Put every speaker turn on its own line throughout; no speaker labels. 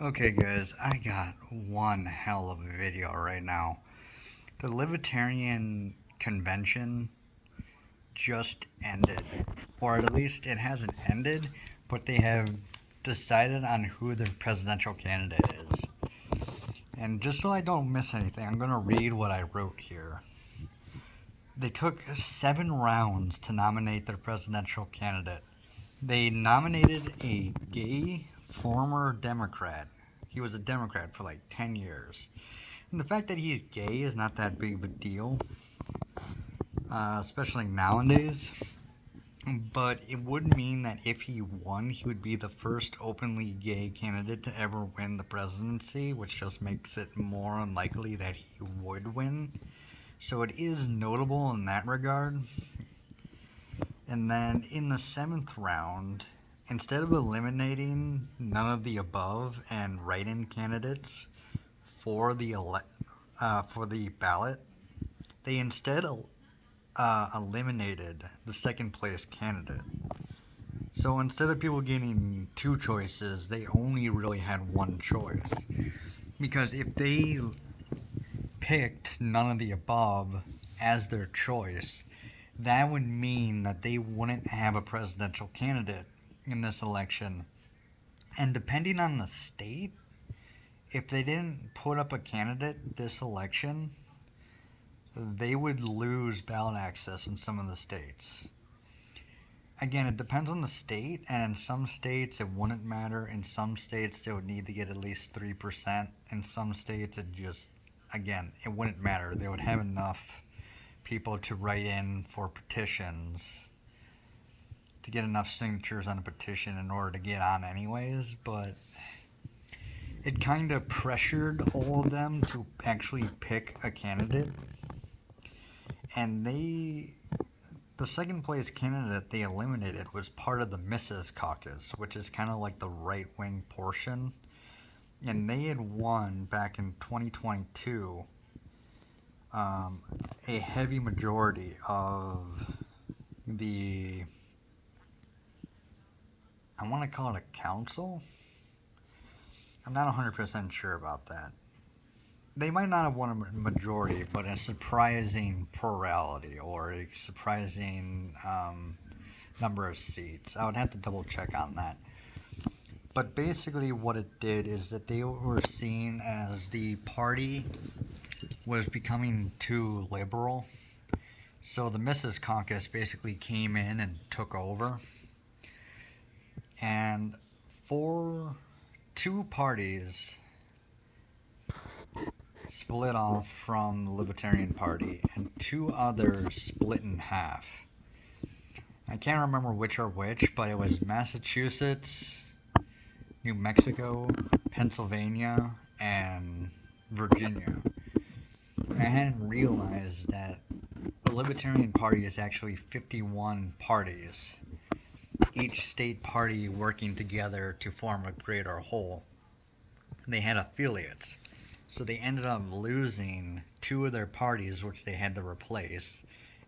Okay, guys, I got one hell of a video right now. The Libertarian convention just ended, or at least it hasn't ended, but they have decided on who their presidential candidate is. And just so I don't miss anything, I'm going to read what I wrote here. They took 7 rounds to nominate their presidential candidate. They nominated a gay former Democrat. He was a Democrat for like 10 years. And the fact that he's gay is not that big of a deal, especially nowadays. But it would mean that if he won, he would be the first openly gay candidate to ever win the presidency, which just makes it more unlikely that he would win. So it is notable in that regard. And then in the 7th round, instead of eliminating none of the above and write-in candidates for the ballot, they instead eliminated the second place candidate. So instead of people getting 2 choices, they only really had 1 choice. Because if they picked none of the above as their choice, that would mean that they wouldn't have a presidential candidate in this election. And depending on the state, if they didn't put up a candidate this election, they would lose ballot access in some of the states. Again, it depends on the state, and in some states it wouldn't matter. In some states they would need to get at least 3%. In some states it just, again, it wouldn't matter. They would have enough people to write in for petitions to get enough signatures on a petition in order to get on anyways, but it kind of pressured all of them to actually pick a candidate. And the second place candidate they eliminated was part of the Mrs. Caucus, which is kind of like the right-wing portion. And they had won back in 2022 a heavy majority of the, I want to call it a council. I'm not 100% sure about that. They might not have won a majority, but a surprising plurality or a surprising number of seats. I would have to double check on that. But basically what it did is that they were seen as the party was becoming too liberal. So the Mrs. Caucus basically came in and took over. And for 2 parties split off from the Libertarian Party, and 2 others split in half. I can't remember which are which, but it was Massachusetts, New Mexico, Pennsylvania, and Virginia. And I hadn't realized that the Libertarian Party is actually 51 parties, each state party working together to form a greater whole. They had affiliates. So they ended up losing 2 of their parties, which they had to replace,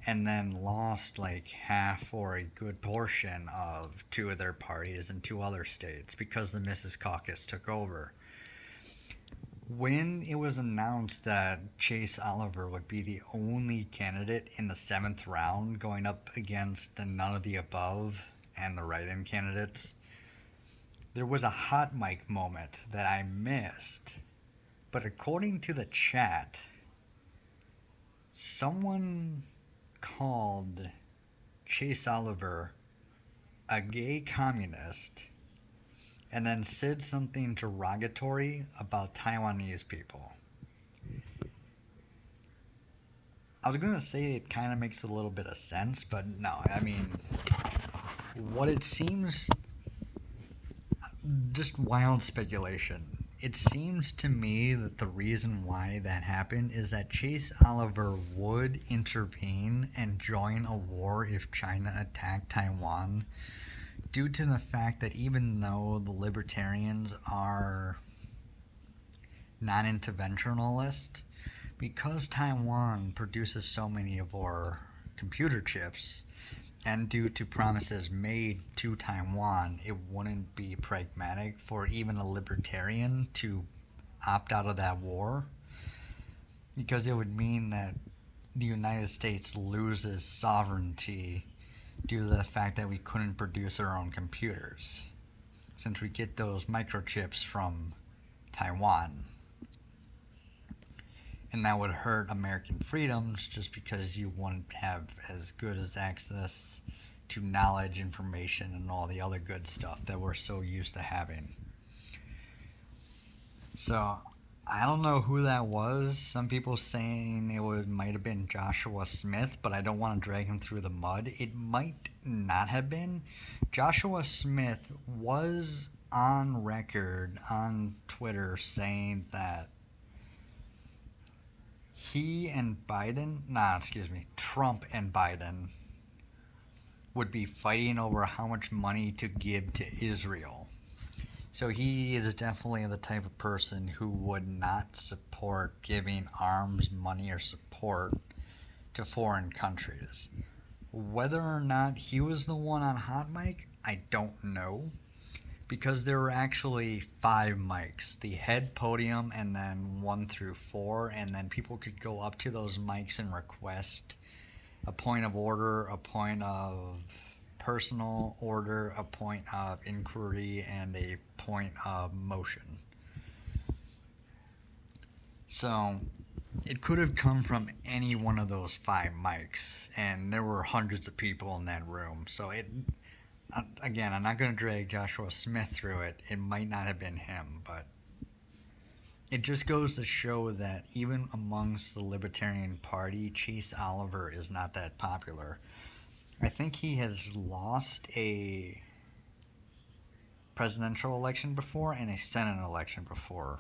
and then lost like half or a good portion of 2 of their parties in 2 other states because the Mrs. Caucus took over. When it was announced that Chase Oliver would be the only candidate in the 7th round going up against the none of the above and the write-in candidates, there was a hot mic moment that I missed. But according to the chat, someone called Chase Oliver a gay communist and then said something derogatory about Taiwanese people. I was going to say it kind of makes a little bit of sense, but no, I mean, what it seems, just wild speculation. It seems to me that the reason why that happened is that Chase Oliver would intervene and join a war if China attacked Taiwan, due to the fact that even though the Libertarians are non-interventionalist, because Taiwan produces so many of our computer chips, and due to promises made to Taiwan, it wouldn't be pragmatic for even a libertarian to opt out of that war, because it would mean that the United States loses sovereignty due to the fact that we couldn't produce our own computers, since we get those microchips from Taiwan. And that would hurt American freedoms just because you wouldn't have as good as access to knowledge, information, and all the other good stuff that we're so used to having. So I don't know who that was. Some people saying might have been Joshua Smith, but I don't want to drag him through the mud. It might not have been. Joshua Smith was on record on Twitter saying that Trump and Biden would be fighting over how much money to give to Israel. So he is definitely the type of person who would not support giving arms, money, or support to foreign countries. Whether or not he was the one on Hot Mic, I don't know. Because there were actually 5 mics, the head, podium, and then 1 through 4, and then people could go up to those mics and request a point of order, a point of personal order, a point of inquiry, and a point of motion. So it could have come from any one of those 5 mics, and there were hundreds of people in that room. So again, I'm not going to drag Joshua Smith through it. It might not have been him, but it just goes to show that even amongst the Libertarian Party, Chase Oliver is not that popular. I think he has lost a presidential election before and a Senate election before.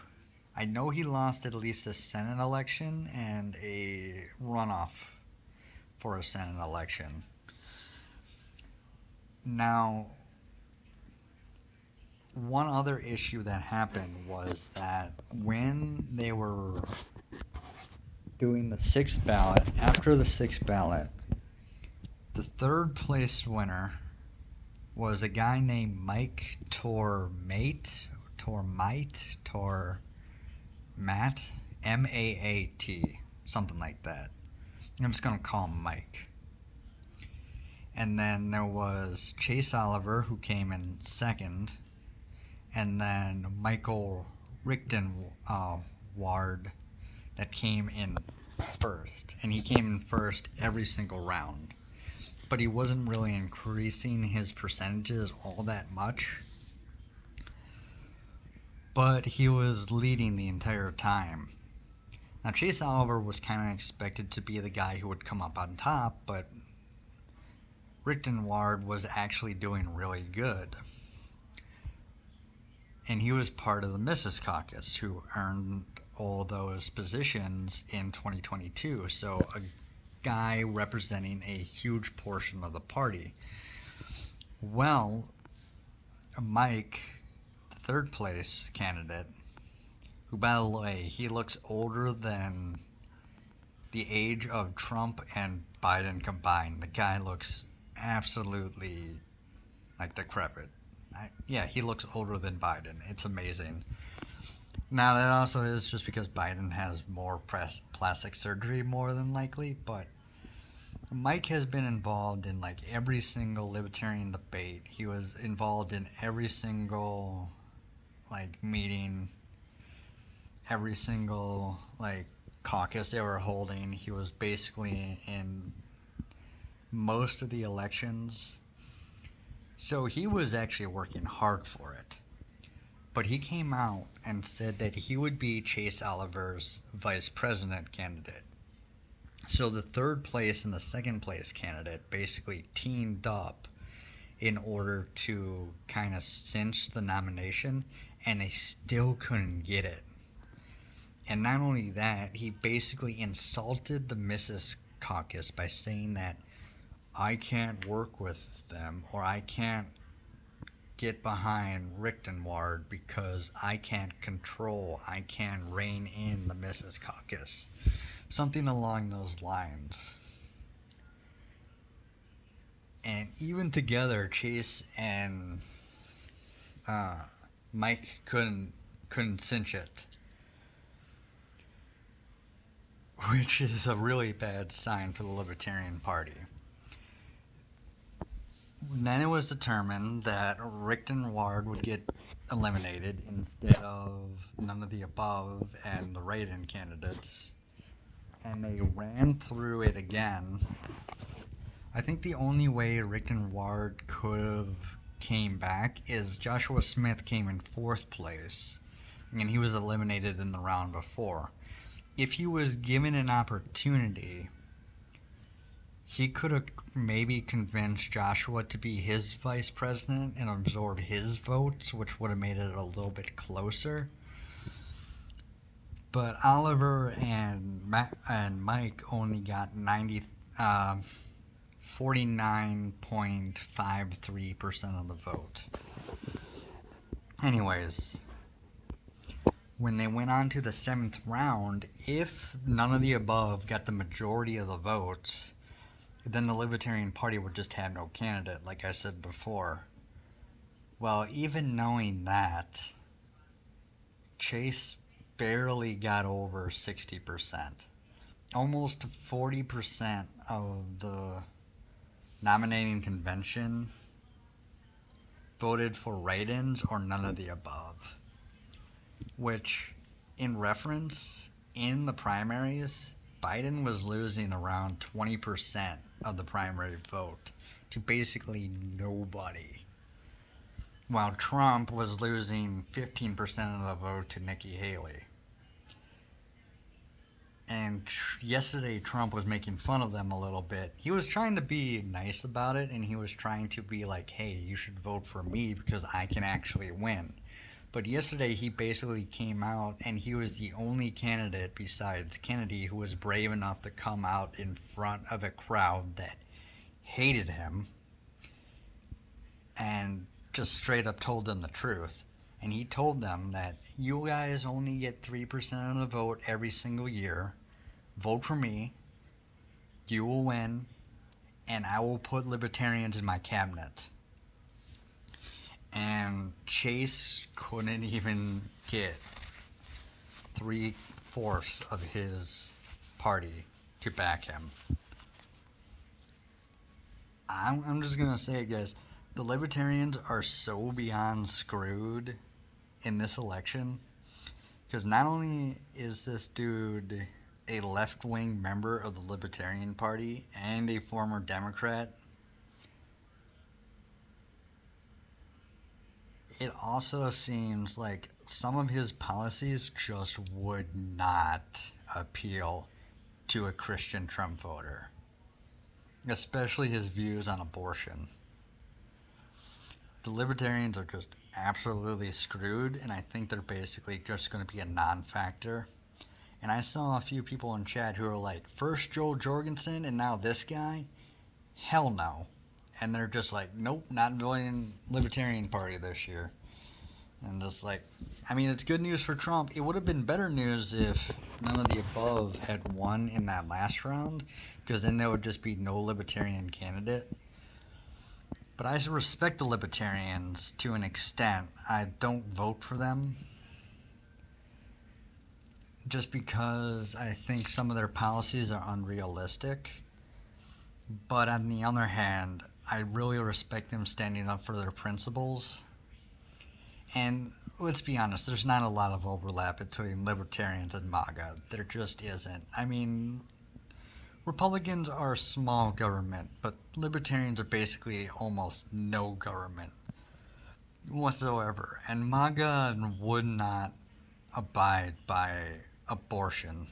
I know he lost at least a Senate election and a runoff for a Senate election. Now, one other issue that happened was that when they were doing the 6th ballot, after the 6th ballot, the 3rd place winner was a guy named Mike Tormaat, M-A-A-T, something like that. I'm just going to call him Mike. And then there was Chase Oliver, who came in 2nd, and then Michael Richtenward that came in 1st. And he came in 1st every single round. But he wasn't really increasing his percentages all that much. But he was leading the entire time. Now, Chase Oliver was kind of expected to be the guy who would come up on top, but Richtenward was actually doing really good. And he was part of the Mrs. Caucus, who earned all those positions in 2022. So a guy representing a huge portion of the party. Well, Mike, the 3rd place candidate, who, by the way, he looks older than the age of Trump and Biden combined. The guy looks absolutely like decrepit. Yeah, he looks older than Biden. It's amazing. Now, that also is just because Biden has more plastic surgery, more than likely, but Mike has been involved in like every single libertarian debate. He was involved in every single like meeting, every single like caucus they were holding. He was basically in most of the elections. So he was actually working hard for it. But he came out and said that he would be Chase Oliver's vice president candidate. So the 3rd place and the 2nd place candidate basically teamed up in order to kind of cinch the nomination, and they still couldn't get it. And not only that, he basically insulted the Mrs. Caucus by saying that I can't work with them, or I can't get behind Richtenward because I can't rein in the Mrs. Caucus. Something along those lines. And even together, Chase and Mike couldn't cinch it, which is a really bad sign for the Libertarian Party. Then it was determined that Rickton Ward would get eliminated instead of none of the above and the write-in candidates, and they ran through it again. I think the only way Rickton Ward could have came back is Joshua Smith came in 4th place, and he was eliminated in the round before. If he was given an opportunity, he could have maybe convinced Joshua to be his vice president and absorb his votes, which would have made it a little bit closer. But Oliver and Mike only got 49.53% of the vote. Anyways, when they went on to the 7th round, if none of the above got the majority of the votes, then the Libertarian Party would just have no candidate, like I said before. Well, even knowing that, Chase barely got over 60%. Almost 40% of the nominating convention voted for write-ins or none of the above. Which, in reference, in the primaries, Biden was losing around 20% of the primary vote to basically nobody, while Trump was losing 15% of the vote to Nikki Haley. And yesterday Trump was making fun of them a little bit. He was trying to be nice about it, and he was trying to be like, hey, you should vote for me because I can actually win. But yesterday he basically came out, and he was the only candidate besides Kennedy who was brave enough to come out in front of a crowd that hated him and just straight up told them the truth. And he told them that you guys only get 3% of the vote every single year. Vote for me. You will win. And I will put libertarians in my cabinet. And Chase couldn't even get 3/4 of his party to back him. I'm just gonna say it, guys. The Libertarians are so beyond screwed in this election, because not only is this dude a left-wing member of the Libertarian Party and a former Democrat, it also seems like some of his policies just would not appeal to a Christian Trump voter, especially his views on abortion. The Libertarians are just absolutely screwed, and I think they're basically just going to be a non-factor. And I saw a few people in chat who are like, first Joe Jorgensen and now this guy? Hell no. And they're just like, nope, not voting Libertarian Party this year. And just like, I mean, it's good news for Trump. It would have been better news if none of the above had won in that last round, because then there would just be no Libertarian candidate. But I respect the Libertarians to an extent. I don't vote for them, just because I think some of their policies are unrealistic. But on the other hand, I really respect them standing up for their principles. And let's be honest, there's not a lot of overlap between Libertarians and MAGA. There just isn't. I mean, Republicans are small government, but Libertarians are basically almost no government whatsoever. And MAGA would not abide by abortion.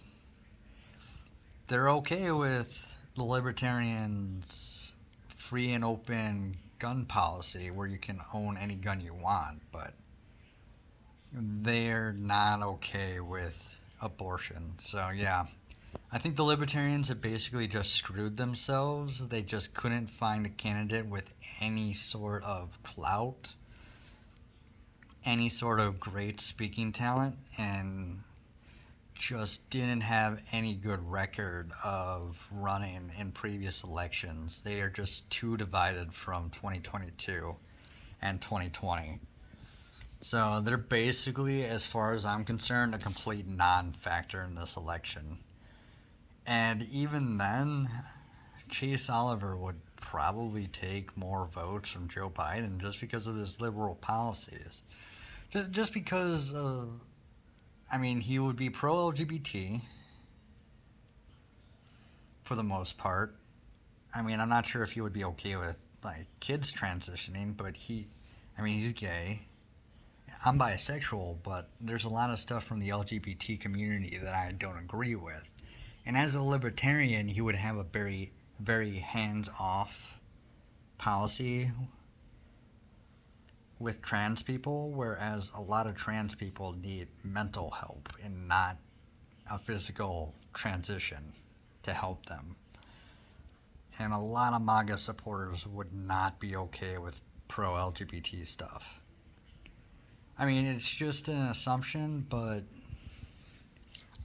They're okay with the Libertarians' free and open gun policy where you can own any gun you want, but they're not okay with abortion. So yeah, I think the Libertarians have basically just screwed themselves. They just couldn't find a candidate with any sort of clout, any sort of great speaking talent, and just didn't have any good record of running in previous elections. They are just too divided from 2022 and 2020. So they're basically, as far as I'm concerned, a complete non-factor in this election. And even then, Chase Oliver would probably take more votes from Joe Biden just because of his liberal policies. Just because of, I mean, he would be pro-LGBT for the most part. I mean, I'm not sure if he would be okay with, like, kids transitioning, but he's gay. I'm bisexual, but there's a lot of stuff from the LGBT community that I don't agree with. And as a libertarian, he would have a very, very hands-off policy with trans people, whereas a lot of trans people need mental help and not a physical transition to help them. And a lot of MAGA supporters would not be okay with pro-LGBT stuff. I mean, it's just an assumption, but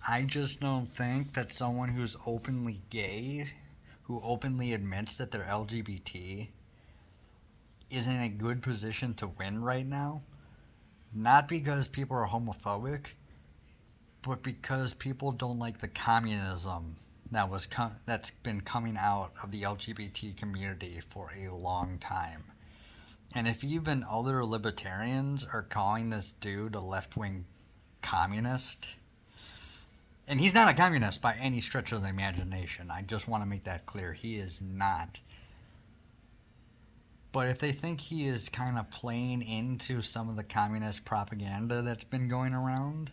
I just don't think that someone who's openly gay, who openly admits that they're LGBT, is in a good position to win right now. Not because people are homophobic, but because people don't like the communism that's been coming out of the LGBT community for a long time. And if even other libertarians are calling this dude a left-wing communist, and he's not a communist by any stretch of the imagination, I just want to make that clear, he is not. But if they think he is kind of playing into some of the communist propaganda that's been going around,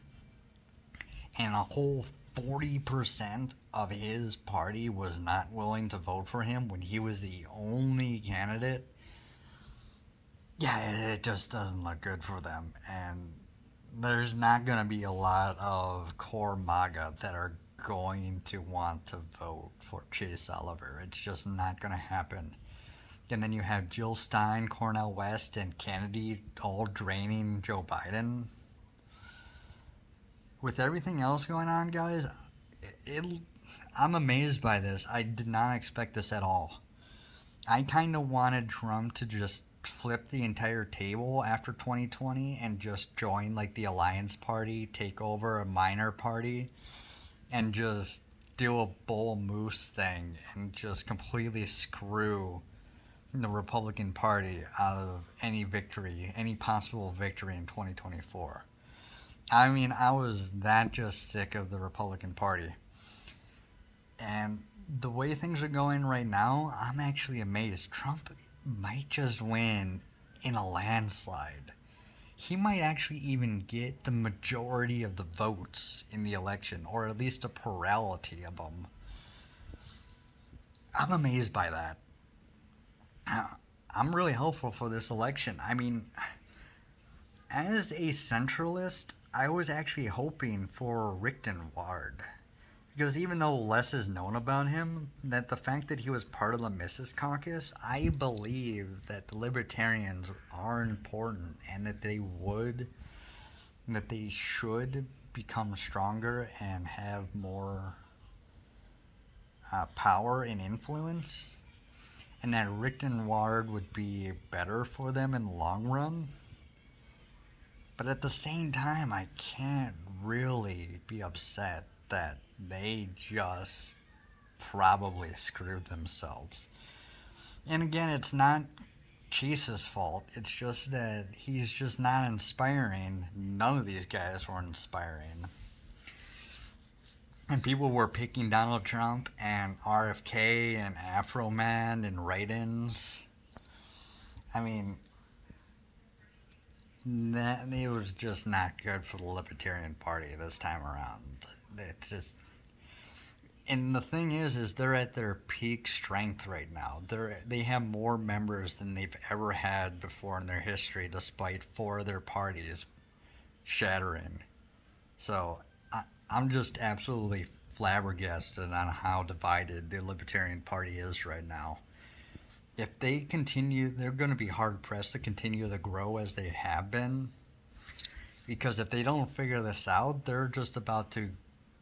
and a whole 40% of his party was not willing to vote for him when he was the only candidate, yeah, it just doesn't look good for them. And there's not going to be a lot of core MAGA that are going to want to vote for Chase Oliver. It's just not going to happen. And then you have Jill Stein, Cornel West, and Kennedy all draining Joe Biden. With everything else going on, guys, I'm amazed by this. I did not expect this at all. I kind of wanted Trump to just flip the entire table after 2020 and just join like the Alliance Party, take over a minor party, and just do a bull moose thing and just completely screw the Republican Party out of any victory, any possible victory in 2024. I mean, I was that just sick of the Republican Party. And the way things are going right now, I'm actually amazed. Trump might just win in a landslide. He might actually even get the majority of the votes in the election, or at least a plurality of them. I'm amazed by that. I'm really hopeful for this election. I mean, as a centralist, I was actually hoping for Ward. Because even though less is known about him, that the fact that he was part of the Mrs. Caucus, I believe that the Libertarians are important and that they should become stronger and have more power and influence. And that Ward would be better for them in the long run. But at the same time, I can't really be upset that they just probably screwed themselves. And again, it's not Chase's fault. It's just that he's just not inspiring. None of these guys were inspiring. And people were picking Donald Trump and RFK and Afro Man and write-ins. I mean, it was just not good for the Libertarian Party this time around. And the thing is they're at their peak strength right now. They have more members than they've ever had before in their history, despite 4 of their parties shattering. So I'm just absolutely flabbergasted on how divided the Libertarian Party is right now. If they continue, they're going to be hard-pressed to continue to grow as they have been. Because if they don't figure this out, they're just about to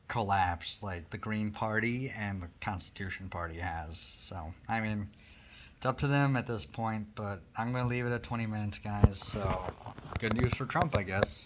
collapse like the Green Party and the Constitution Party has. So, I mean, it's up to them at this point, but I'm going to leave it at 20 minutes, guys. So, good news for Trump, I guess.